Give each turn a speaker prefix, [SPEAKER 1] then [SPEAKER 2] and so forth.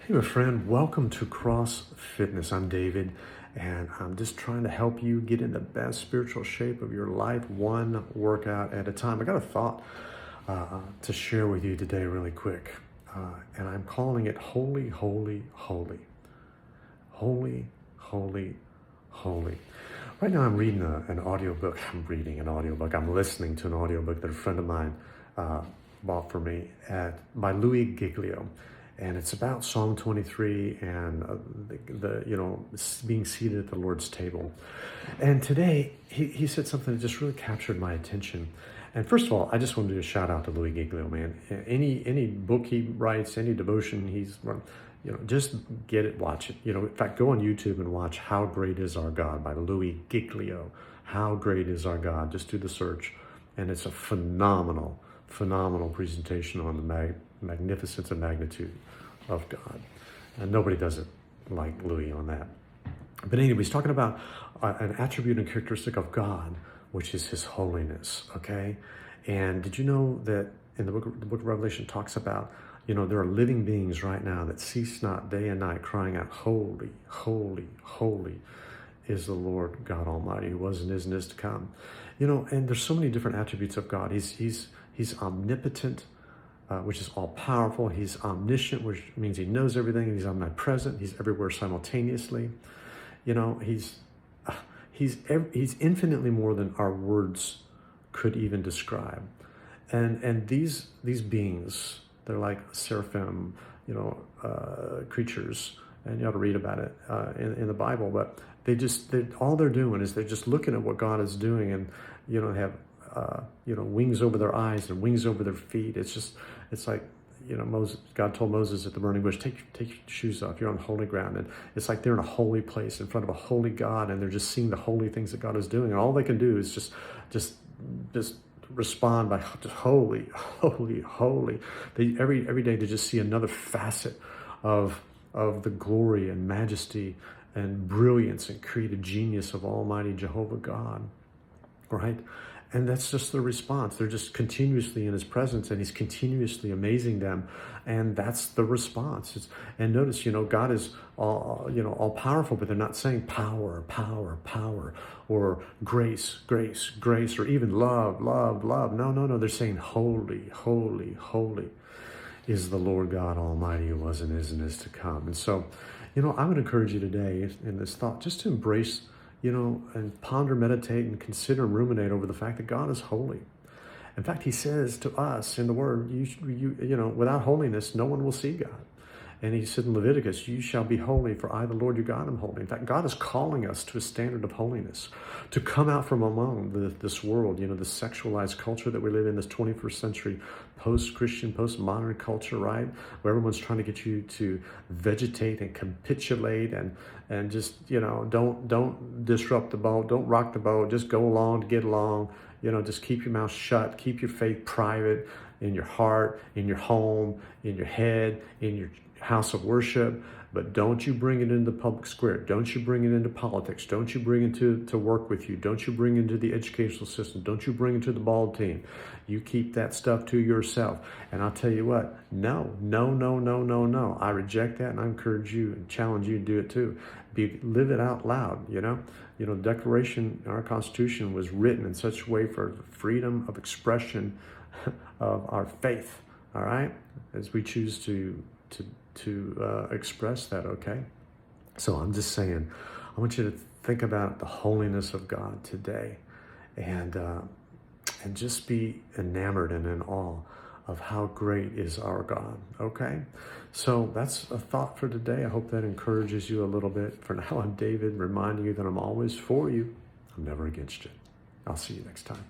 [SPEAKER 1] Hey, my friend, welcome to Cross Fitness. I'm David, and I'm just trying to help you get in the best spiritual shape of your life, one workout at a time. I got a thought to share with you today, really quick, and I'm calling it Holy, Holy, Holy. Holy, Holy, Holy. Right now, I'm reading an audiobook. I'm listening to an audiobook that a friend of mine bought for me by Louis Giglio. And it's about Psalm 23 and being seated at the Lord's table. And today he said something that just really captured my attention. And first of all, I just want to do a shout out to Louis Giglio, man. Any book he writes, any devotion he's run, just get it, watch it. In fact, go on YouTube and watch How Great Is Our God by Louis Giglio. How Great Is Our God? Just do the search. And it's a phenomenal presentation on the magnificence and magnitude of God. And nobody does it like Louis on that. But anyway, he's talking about an attribute and characteristic of God, which is his holiness, okay? And did you know that in the book of Revelation talks about, there are living beings right now that cease not day and night crying out, holy, holy, holy is the Lord God Almighty, who was and is to come. And there's so many different attributes of God. He's omnipotent, which is all powerful. He's omniscient, which means he knows everything. He's omnipresent. He's everywhere simultaneously. He's infinitely more than our words could even describe. And these beings, they're like seraphim, creatures, and you ought to read about it in the Bible. But all they're doing is they're just looking at what God is doing, and they have wings over their eyes and wings over their feet. It's like, God told Moses at the burning bush, take your shoes off. You're on holy ground. And it's like they're in a holy place in front of a holy God, and they're just seeing the holy things that God is doing. And all they can do is just respond by just holy, holy, holy. Every day they just see another facet of the glory and majesty and brilliance and creative genius of Almighty Jehovah God, right? And that's just the response. They're just continuously in his presence, and he's continuously amazing them. And that's the response. And notice, God is all powerful, but they're not saying power, power, power, or grace, grace, grace, or even love, love, love. No. They're saying holy, holy, holy is the Lord God Almighty, who was and is to come. And so, I would encourage you today in this thought just to embrace and ponder, meditate, and consider and ruminate over the fact that God is holy. In fact, he says to us in the Word, without holiness, no one will see God. And he said in Leviticus, you shall be holy, for I, the Lord your God, am holy. In fact, God is calling us to a standard of holiness, to come out from among this world, the sexualized culture that we live in, this 21st century post-Christian, post-modern culture, right? Where everyone's trying to get you to vegetate and capitulate and just, don't disrupt the boat, don't rock the boat, just go along to get along, just keep your mouth shut, keep your faith private in your heart, in your home, in your head, in your house of worship, but don't you bring it into the public square. Don't you bring it into politics. Don't you bring it to work with you. Don't you bring it into the educational system. Don't you bring it to the ball team. You keep that stuff to yourself. And I'll tell you what, no. I reject that, and I encourage you and challenge you to do it too. Live it out loud, The Declaration in our Constitution was written in such a way for freedom of expression of our faith, all right? As we choose to express that, okay? So I'm just saying, I want you to think about the holiness of God today, and just be enamored and in awe of how great is our God, okay? So that's a thought for today. I hope that encourages you a little bit. For now, I'm David, reminding you that I'm always for you. I'm never against you. I'll see you next time.